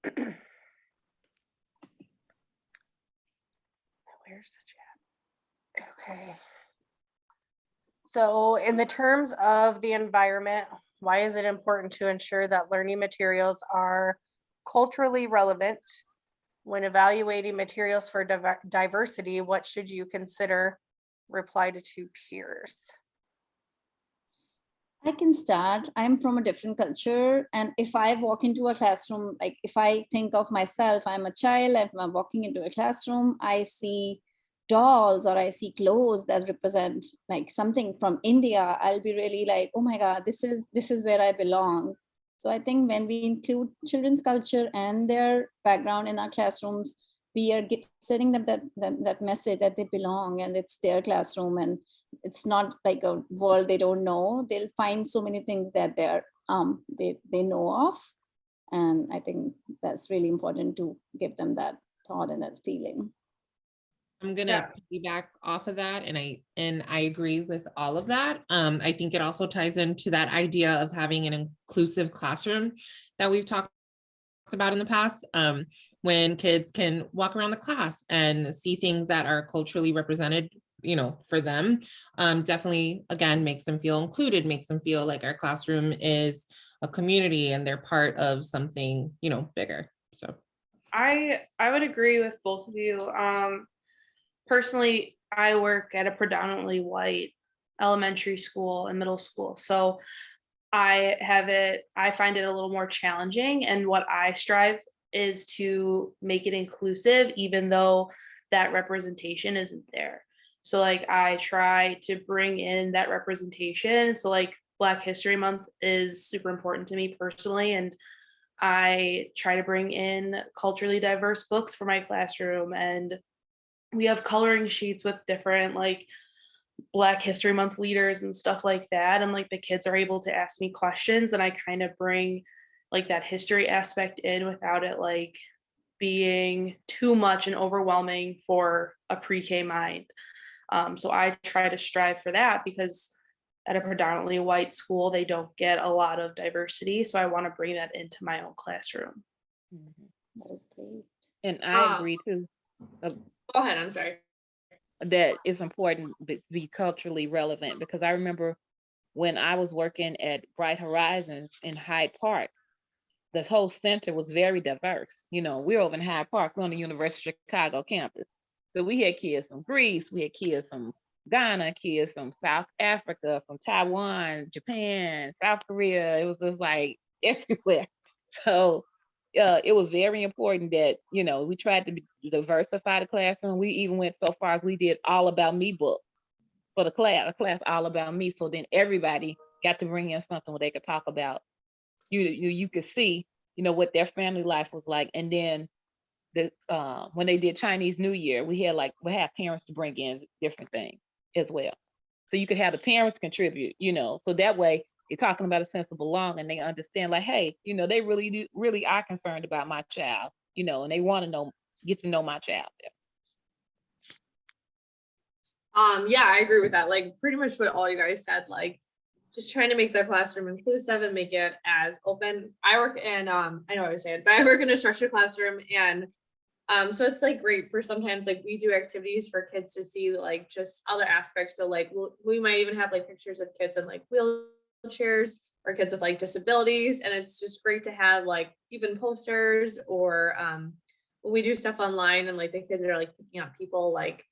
Where's the chat? Okay. So in the terms of the environment, why is it important to ensure that learning materials are culturally relevant? When evaluating materials for diversity, what should you consider? Reply to two peers. I can start. I'm from a different culture. And if I walk into a classroom, like if I think of myself, I'm a child, and I'm walking into a classroom, I see dolls or I see clothes that represent like something from India, I'll be really like, oh my God, this is where I belong. So I think when we include children's culture and their background in our classrooms, we are setting them that message that they belong and it's their classroom, and it's not like a world they don't know. They'll find so many things that they know of. And I think that's really important to give them that thought and that feeling. I'm gonna piggyback off of that, and I agree with all of that. I think it also ties into that idea of having an inclusive classroom that we've talked about in the past, when kids can walk around the class and see things that are culturally represented, for them. Definitely, again, makes them feel included, makes them feel like our classroom is a community and they're part of something, bigger. So I would agree with both of you. Personally, I work at a predominantly white elementary school and middle school. So I find it a little more challenging. And what I strive is to make it inclusive, even though that representation isn't there. So like I try to bring in that representation. So like Black History Month is super important to me personally. And I try to bring in culturally diverse books for my classroom, and we have coloring sheets with different like Black History Month leaders and stuff like that. And like the kids are able to ask me questions, and I kind of bring like that history aspect in without it like being too much and overwhelming for a pre-K mind. So I try to strive for that because at a predominantly white school, they don't get a lot of diversity. So I want to bring that into my own classroom. That is great. And I agree too. Go ahead, I'm sorry. That it's important to be culturally relevant, because I remember when I was working at Bright Horizons in Hyde Park, the whole center was very diverse. We're over in Hyde Park, we're on the University of Chicago campus. So we had kids from Greece, we had kids from Ghana, kids from South Africa, from Taiwan, Japan, South Korea. It was just like everywhere. So it was very important that, we tried to diversify the classroom. We even went so far as we did all about me book for the class, a class all about me. So then everybody got to bring in something where they could talk about, you could see, what their family life was like. And then when they did Chinese New Year, we had parents to bring in different things as well. So you could have the parents contribute, so that way they're talking about a sense of belonging, and they understand like, hey, they really are concerned about my child, and they want to get to know my child. Yeah, I agree with that. Like pretty much what all you guys said, like just trying to make the classroom inclusive and make it as open. I work in, I know what I was saying, but I work in a structured classroom, and so it's like great for sometimes like we do activities for kids to see like just other aspects. So like we might even have like pictures of kids in like wheelchairs or kids with like disabilities, and it's just great to have like even posters or when we do stuff online and like the kids are like picking up people like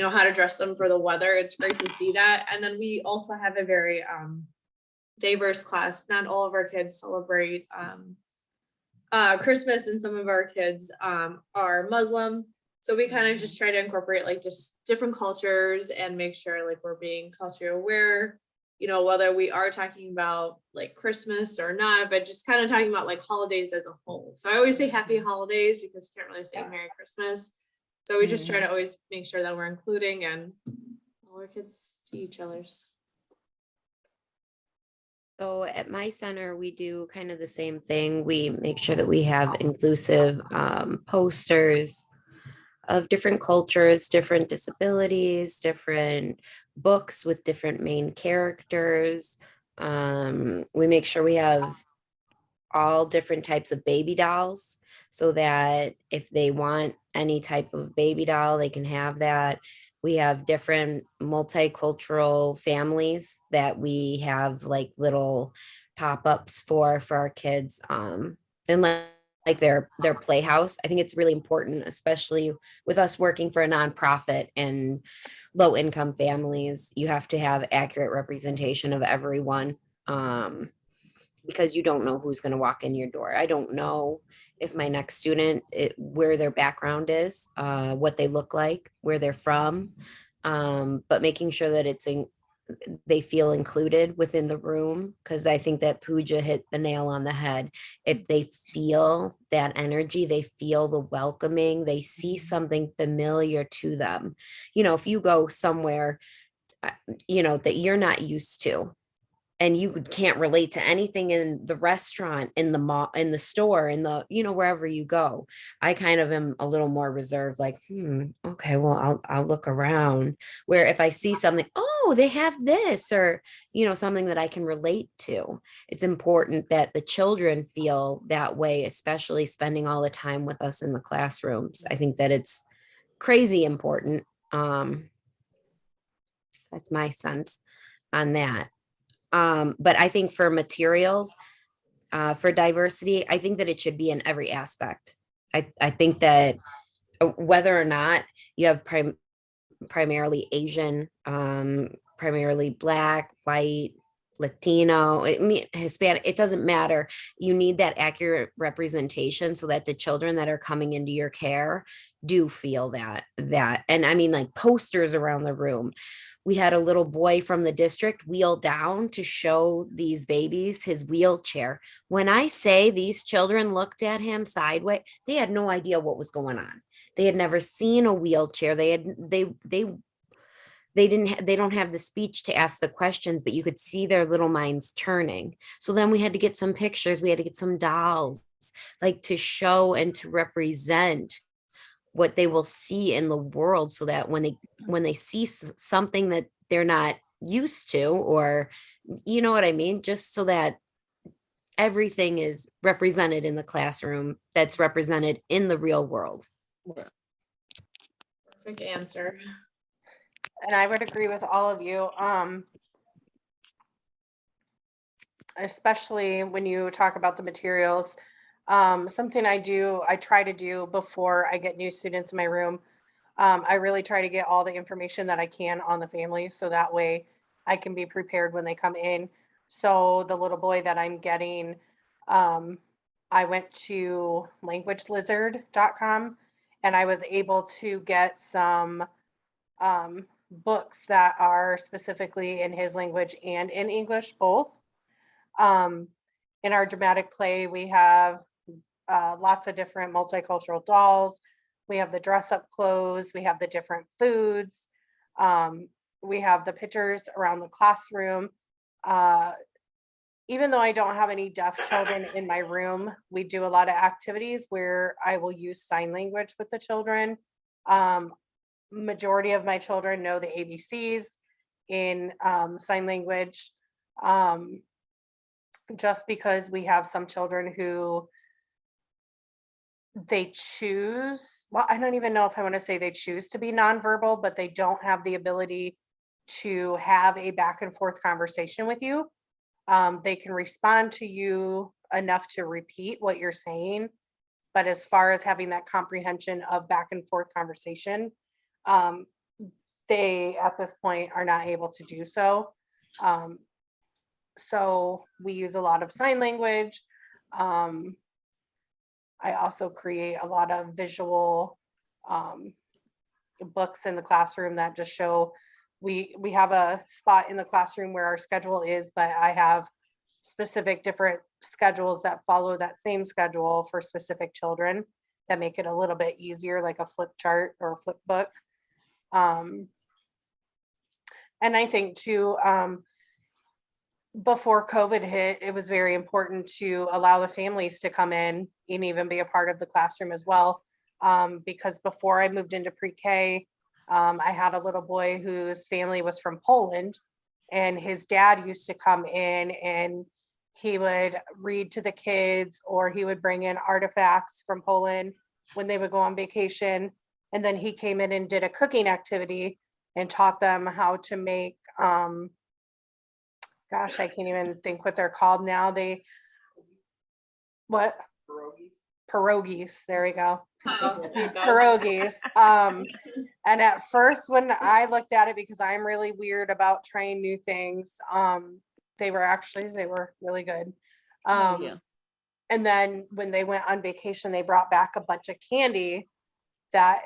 how to dress them for the weather. It's great to see that. And then we also have a very diverse class. Not all of our kids celebrate Christmas, and some of our kids are Muslim. So we kind of just try to incorporate like just different cultures and make sure like we're being culturally aware, whether we are talking about like Christmas or not, but just kind of talking about like holidays as a whole. So I always say happy holidays because you can't really say Merry Christmas. So we just try to always make sure that we're including and all our kids see each other's. So at my center, we do kind of the same thing. We make sure that we have inclusive posters of different cultures, different disabilities, different books with different main characters. We make sure we have all different types of baby dolls so that if they want any type of baby doll, they can have that. We have different multicultural families that we have like little pop-ups for our kids. And like their playhouse. I think it's really important, especially with us working for a nonprofit and low income families. You have to have accurate representation of everyone. Because you don't know who's going to walk in your door. I don't know if my next student, where their background is, what they look like, where they're from, but making sure that they feel included within the room, because I think that Pooja hit the nail on the head. If they feel that energy, they feel the welcoming, they see something familiar to them. If you go somewhere, that you're not used to, and you can't relate to anything in the restaurant, in the mall, in the store, in the, wherever you go. I kind of am a little more reserved, like, okay, well, I'll look around. Where if I see something, oh, they have this, or, something that I can relate to. It's important that the children feel that way, especially spending all the time with us in the classrooms. I think that it's crazy important. That's my sense on that. But I think for materials, for diversity, I think that it should be in every aspect. I think that whether or not you have primarily Asian, primarily Black, white, Latino, Hispanic, it doesn't matter. You need that accurate representation so that the children that are coming into your care do feel that. And I mean, like posters around the room. We had a little boy from the district wheel down to show these babies his wheelchair. When I say these children looked at him sideways, they had no idea what was going on. They had never seen a wheelchair. They don't have the speech to ask the questions, but you could see their little minds turning. So then we had to get some pictures. We had to get some dolls, like to show and to represent what they will see in the world, so that when they see something that they're not used to, or you know what I mean, just so that everything is represented in the classroom that's represented in the real world. Perfect answer. And I would agree with all of you. Especially when you talk about the materials. Something I try to do before I get new students in my room. I really try to get all the information that I can on the families, so that way I can be prepared when they come in. So the little boy that I'm getting, I went to languagelizard.com and I was able to get some books that are specifically in his language and in English, both. In our dramatic play, we have lots of different multicultural dolls. We have the dress up clothes. We have the different foods. We have the pictures around the classroom. Even though I don't have any deaf children in my room, we do a lot of activities where I will use sign language with the children. Majority of my children know the ABCs in sign language. Just because we have some children who they choose, well, I don't even know if I want to say they choose to be nonverbal, but they don't have the ability to have a back and forth conversation with you. They can respond to you enough to repeat what you're saying, but as far as having that comprehension of back and forth conversation, they at this point are not able to do so. So we use a lot of sign language. I also create a lot of visual books in the classroom that just show, we have a spot in the classroom where our schedule is, but I have specific different schedules that follow that same schedule for specific children that make it a little bit easier, like a flip chart or a flip book. And I think too, before COVID hit, it was very important to allow the families to come in and even be a part of the classroom as well. Because before I moved into pre-K, I had a little boy whose family was from Poland, and his dad used to come in and he would read to the kids, or he would bring in artifacts from Poland when they would go on vacation. And then he came in and did a cooking activity and taught them how to make, gosh, I can't even think what they're called now. What? Pierogies, there we go. Pierogies. And at first, when I looked at it, because I'm really weird about trying new things, they were really good. Oh, yeah. And then when they went on vacation, they brought back a bunch of candy that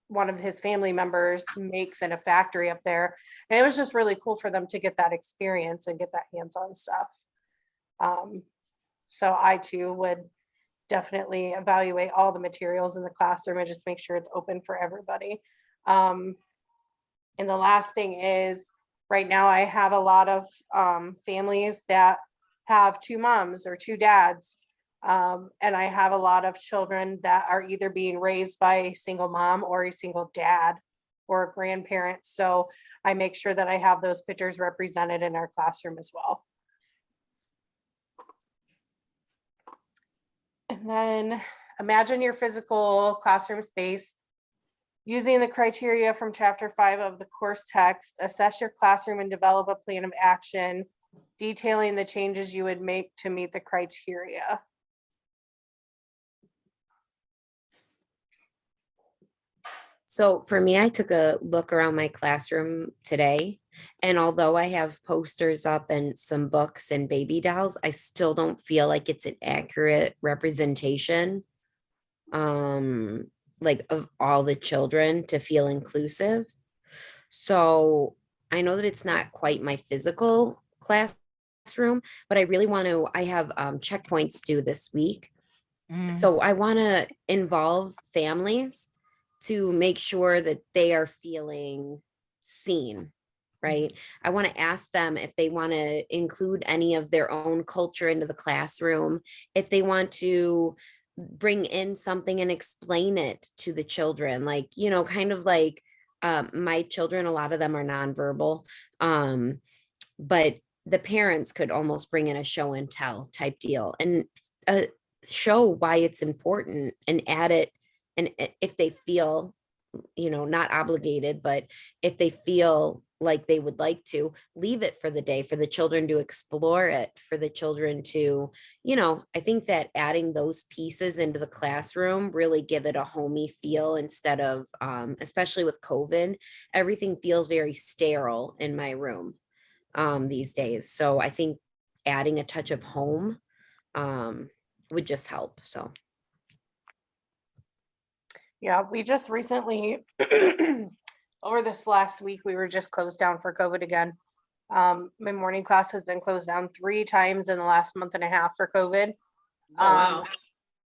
one of his family members makes in a factory up there. And it was just really cool for them to get that experience and get that hands-on stuff. So I too would definitely evaluate all the materials in the classroom and just make sure it's open for everybody. And the last thing is, right now I have a lot of families that have two moms or two dads. And I have a lot of children that are either being raised by a single mom or a single dad or a grandparent. So I make sure that I have those pictures represented in our classroom as well. And then imagine your physical classroom space. Using the criteria from chapter 5 of the course text, assess your classroom and develop a plan of action detailing the changes you would make to meet the criteria. So for me, I took a look around my classroom today, and although I have posters up and some books and baby dolls, I still don't feel like it's an accurate representation, like of all the children to feel inclusive. So I know that it's not quite my physical classroom, but I really want to, I have checkpoints due this week. So I want to involve families to make sure that they are feeling seen, right? I want to ask them if they want to include any of their own culture into the classroom, if they want to bring in something and explain it to the children, like, you know, kind of like my children, a lot of them are nonverbal, but the parents could almost bring in a show and tell type deal and show why it's important and add it. And if they feel, you know, not obligated, but if they feel like they would like to, leave it for the day for the children to explore it, for the children to, you know, I think that adding those pieces into the classroom really give it a homey feel instead of, especially with COVID, everything feels very sterile in my room these days. So I think adding a touch of home would just help. So. Yeah, we just recently, over this last week, we were just closed down for COVID again. My morning class has been closed down 3 times in the last month and a half for COVID. Oh, wow.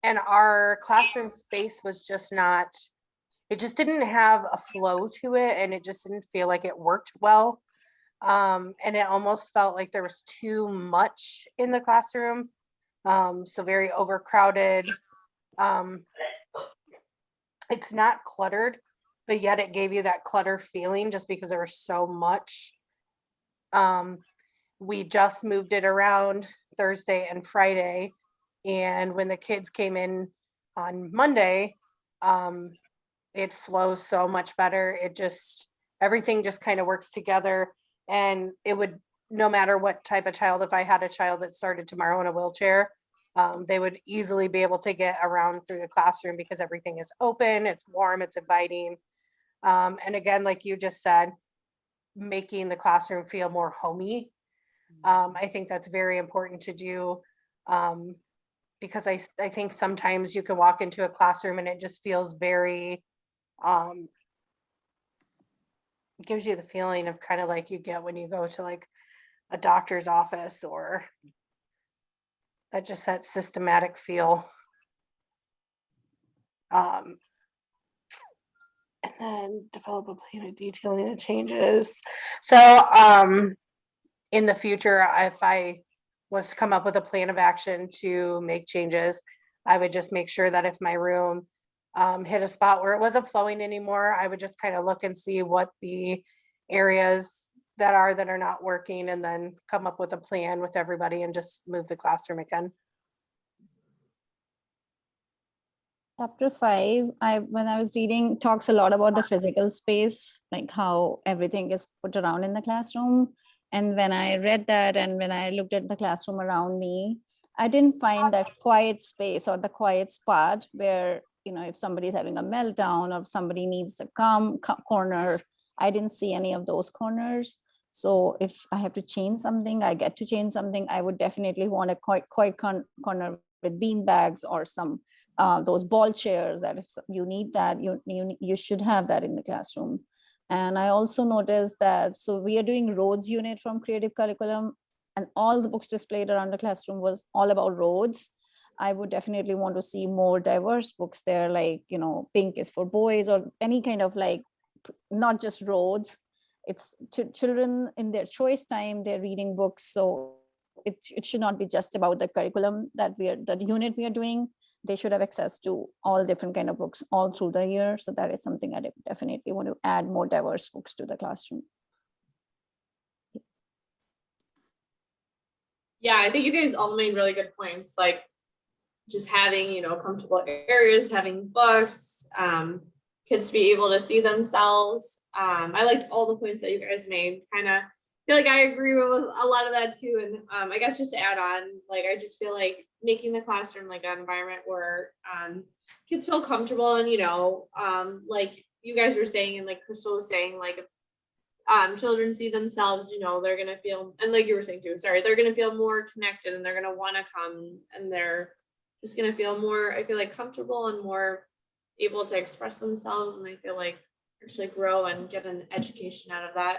And our classroom space was just not, it just didn't have a flow to it, and it just didn't feel like it worked well. And it almost felt like there was too much in the classroom. So very overcrowded. It's not cluttered, but yet it gave you that clutter feeling just because there was so much. We just moved it around Thursday and Friday. And when the kids came in on Monday, it flows so much better. Everything just kind of works together. And it would, no matter what type of child, if I had a child that started tomorrow in a wheelchair, they would easily be able to get around through the classroom because everything is open, it's warm, it's inviting. And again, like you just said, making the classroom feel more homey. I think that's very important to do, because I think sometimes you can walk into a classroom and it just feels very, gives you the feeling of kind of like you get when you go to like a doctor's office, or that systematic feel. And then develop a plan of detailing the changes. So in the future, if I was to come up with a plan of action to make changes, I would just make sure that if my room hit a spot where it wasn't flowing anymore, I would just kind of look and see what the areas that are not working, and then come up with a plan with everybody and just move the classroom again. Chapter 5, when I was reading, talks a lot about the physical space, like how everything is put around in the classroom. And when I read that and when I looked at the classroom around me, I didn't find that quiet space or the quiet spot where, if somebody's having a meltdown or if somebody needs a calm corner, I didn't see any of those corners. So if I have to change something, I get to change something, I would definitely want a quiet corner with bean bags or some those ball chairs, that if you need that, you should have that in the classroom. And I also noticed that, so we are doing roads unit from creative curriculum, and all the books displayed around the classroom was all about roads. I would definitely want to see more diverse books there, like, pink is for boys, or any kind of, like, not just roads. It's children in their choice time, they're reading books. So it should not be just about the curriculum the unit we are doing. They should have access to all different kind of books all through the year. So that is something I definitely want to add, more diverse books to the classroom. Yeah, I think you guys all made really good points, like just having, comfortable areas, having books, kids to be able to see themselves. I liked all the points that you guys made. Kind of feel like I agree with a lot of that too. And I guess just to add on, like, I just feel like making the classroom like an environment where kids feel comfortable, and like you guys were saying, and like Crystal was saying, like children see themselves, they're gonna feel, and like you were saying too, sorry, they're gonna feel more connected, and they're gonna want to come, and they're just gonna feel more, I feel like, comfortable and more able to express themselves, and I feel like actually grow and get an education out of that.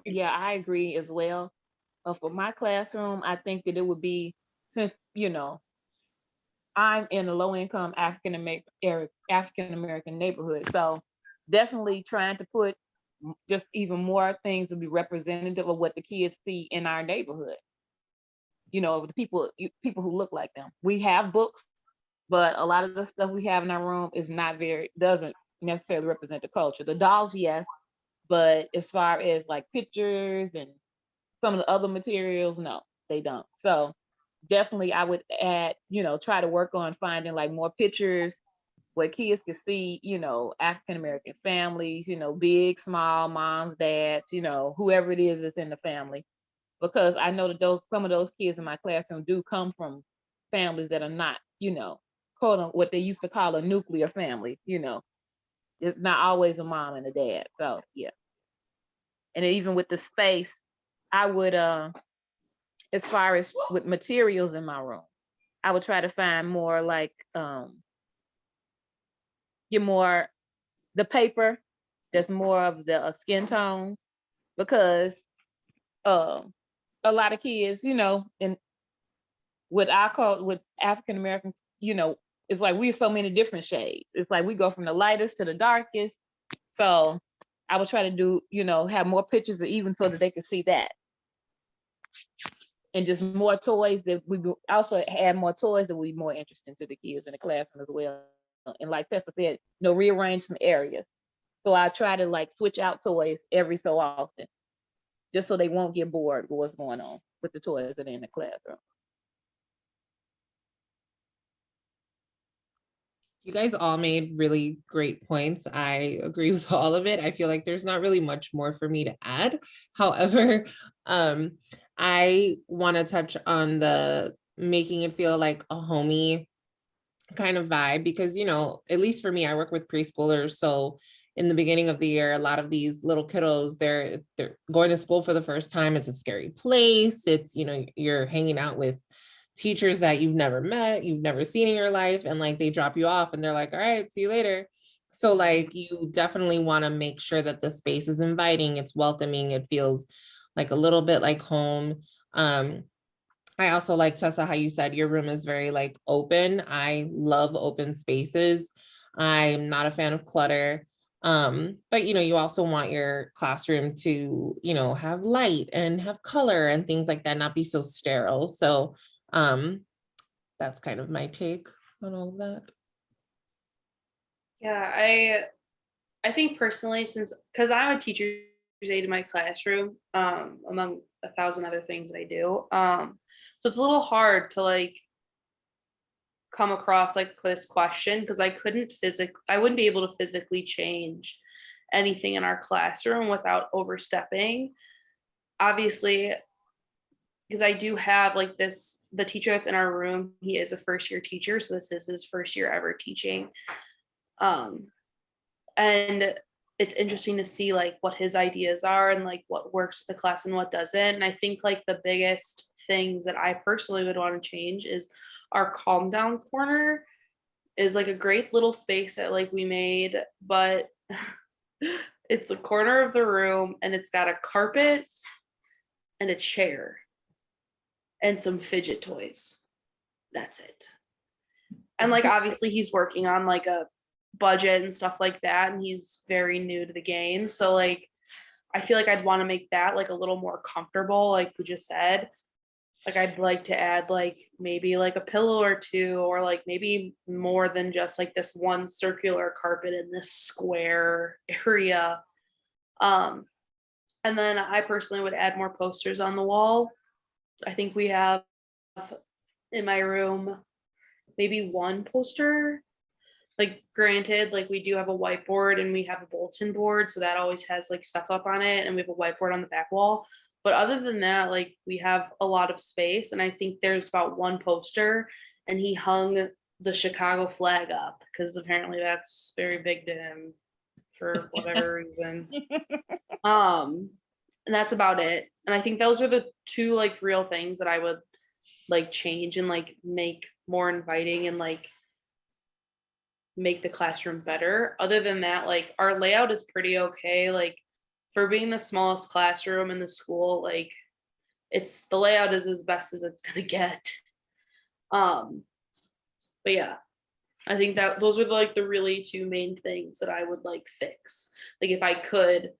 Yeah, I agree as well. For my classroom, I think that it would be, since, I'm in a low income African American neighborhood. So definitely trying to put just even more things to be representative of what the kids see in our neighborhood. The people who look like them. We have books, but a lot of the stuff we have in our room doesn't necessarily represent the culture. The dolls, yes, but as far as like pictures and some of the other materials, no, they don't. So definitely I would add, try to work on finding like more pictures where kids can see, African American families, big, small, moms, dads, whoever it is that's in the family. Because I know that some of those kids in my classroom do come from families that are not, quote unquote, what they used to call a nuclear family. It's not always a mom and a dad. So yeah. And even with the space, I would as far as with materials in my room, I would try to find more like get more the paper that's more of the skin tone, because a lot of kids, and with African Americans, it's like we're so many different shades. It's like we go from the lightest to the darkest. So I would try to do, have more pictures, even so that they could see that. And just more toys that we also add more toys that would be more interesting to the kids in the classroom as well. And like Tessa said, rearrange some areas. So I try to like switch out toys every so often, just so they won't get bored with what's going on with the toys that are in the classroom. You guys all made really great points. I agree with all of it. I feel like there's not really much more for me to add. However, I want to touch on the making it feel like a homey kind of vibe, because, at least for me, I work with preschoolers. So in the beginning of the year, a lot of these little kiddos, they're going to school for the first time. It's a scary place. It's, you're hanging out with teachers that you've never met, you've never seen in your life, and like they drop you off and they're like, all right, see you later. So like you definitely want to make sure that the space is inviting, it's welcoming, it feels like a little bit like home. I also like, Tessa, how you said your room is very like open. I love open spaces. I'm not a fan of clutter. But you also want your classroom to, have light and have color and things like that, not be so sterile. So that's kind of my take on all of that. Yeah, I think personally, because I'm a teacher's aide in my classroom, among 1,000 other things that I do, so it's a little hard to like come across like this question because I wouldn't be able to physically change anything in our classroom without overstepping. Obviously, because I do have like the teacher that's in our room, he is a first year teacher, so this is his first year ever teaching. And it's interesting to see like what his ideas are and like what works with the class and what doesn't. And I think like the biggest things that I personally would want to change is our calm down corner is like a great little space that like we made, but it's a corner of the room and it's got a carpet and a chair and some fidget toys. That's it. And like obviously he's working on like a budget and stuff like that, and he's very new to the game. So like I feel like I'd want to make that like a little more comfortable, like we just said. Like I'd like to add like maybe like a pillow or two, or like maybe more than just like this one circular carpet in this square area. And then I personally would add more posters on the wall. I think we have in my room maybe one poster. Like granted, like we do have a whiteboard and we have a bulletin board, so that always has like stuff up on it, and we have a whiteboard on the back wall. But other than that, like we have a lot of space, and I think there's about one poster, and he hung the Chicago flag up because apparently that's very big to him for whatever reason. And that's about it. And I think those are the two like real things that I would like change and like make more inviting and like make the classroom better. Other than that, like our layout is pretty okay. Like for being the smallest classroom in the school, like it's the layout is as best as it's gonna get. But yeah, I think that those are like the really two main things that I would like fix. Like if I could,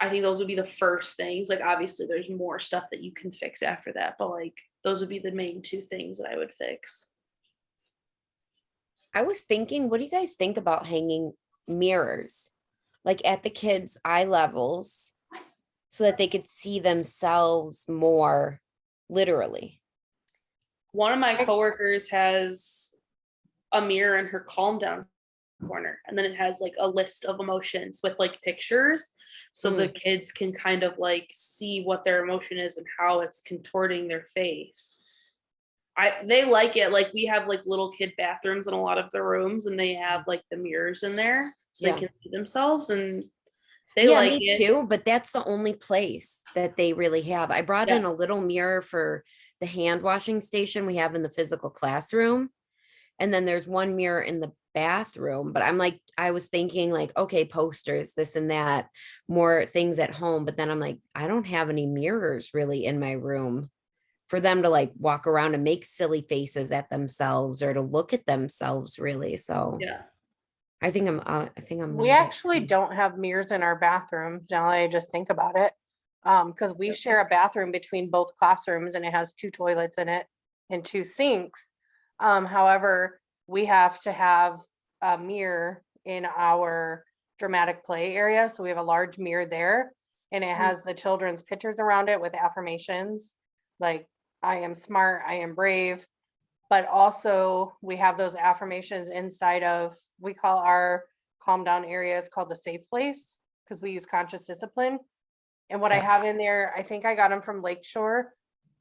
I think those would be the first things. Like obviously there's more stuff that you can fix after that, but like those would be the main two things that I would fix. I was thinking, what do you guys think about hanging mirrors? Like at the kids' eye levels so that they could see themselves more literally. One of my coworkers has a mirror in her calm down corner, and then it has like a list of emotions with like pictures, so the kids can kind of like see what their emotion is and how it's contorting their face. They like it. Like we have like little kid bathrooms in a lot of the rooms, and they have like the mirrors in there so Yeah. they can see themselves, and they Yeah, like me it. too, but that's the only place that they really have. I brought Yeah. in a little mirror for the hand washing station we have in the physical classroom. And then there's one mirror in the bathroom, but I was thinking like, okay, posters, this and that, more things at home. But then I'm like, I don't have any mirrors really in my room for them to like walk around and make silly faces at themselves or to look at themselves really. So Yeah. I think I'm We actually don't have mirrors in our bathroom, now that I just think about it. Because we share a bathroom between both classrooms and it has 2 toilets in it and 2 sinks. However, we have to have a mirror in our dramatic play area, so we have a large mirror there. And it has the children's pictures around it with affirmations, like, I am smart, I am brave. But also we have those affirmations inside of, we call our calm down areas called the safe place, because we use conscious discipline. And what I have in there, I think I got them from Lakeshore.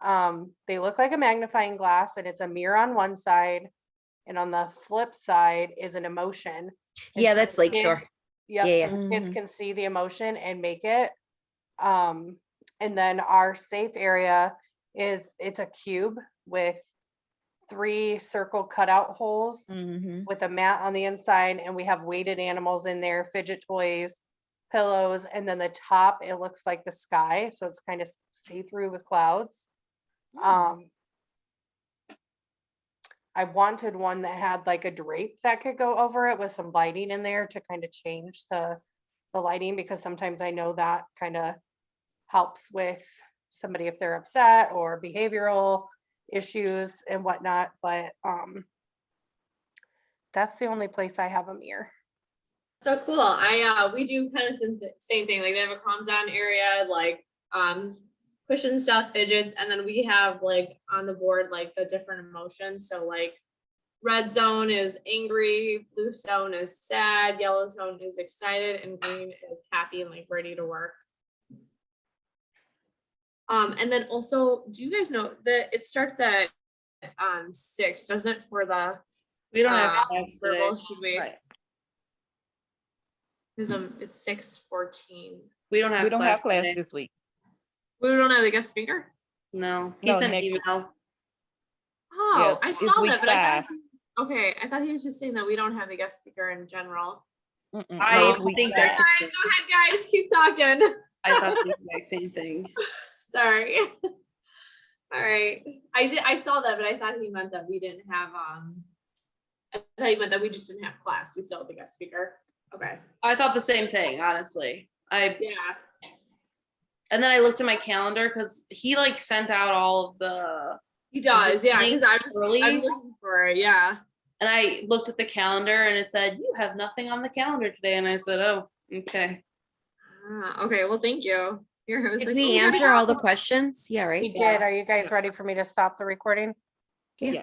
They look like a magnifying glass, and it's a mirror on one side, and on the flip side is an emotion. And Yeah, so that's the kid- Lakeshore. Yep, Yeah, so the kids can see the emotion and make it. And then our safe area it's a cube with 3 circle cutout holes with a mat on the inside, and we have weighted animals in there, fidget toys, pillows, and then the top, it looks like the sky, so it's kind of see-through with clouds. I wanted one that had like a drape that could go over it with some lighting in there to kind of change the lighting, because sometimes I know that kind of helps with somebody if they're upset or behavioral issues and whatnot, but that's the only place I have a mirror. So cool. We do kind of same thing. Like they have a calm down area, like cushion stuff, fidgets, and then we have like on the board like the different emotions. So like red zone is angry, blue zone is sad, yellow zone is excited, and green is happy and like ready to work. And then also, do you guys know that it starts at 6, doesn't it, for the We don't have class today. verbal? Should we? Right. Because it's 6:14. We don't have We don't have class today. this week. We don't have the guest speaker. No, he No, sent next week. email. Oh, Yes, I it's saw week that, but I thought, 5. okay, I thought he was just saying that we don't have the guest speaker in general. Mm-mm, I no, No. it's week think Sorry, that's- go ahead, guys, keep talking. I thought the exact same thing. Sorry. All right, I saw that, but I thought he meant that we didn't have, I thought he meant that we just didn't have class. We still have the guest speaker. Okay, I thought the same thing, honestly. yeah, And then I looked at my calendar because he like sent out all of the, he does, yeah, because I Early? was looking for it, yeah. and I looked at the calendar and it said, you have nothing on the calendar today. And I said, oh, okay. Okay, well, thank you. Here, I was Did like, we oh, we already answer all the have- questions? Yeah, We right? did. Are you guys ready for me to stop the recording? Yeah.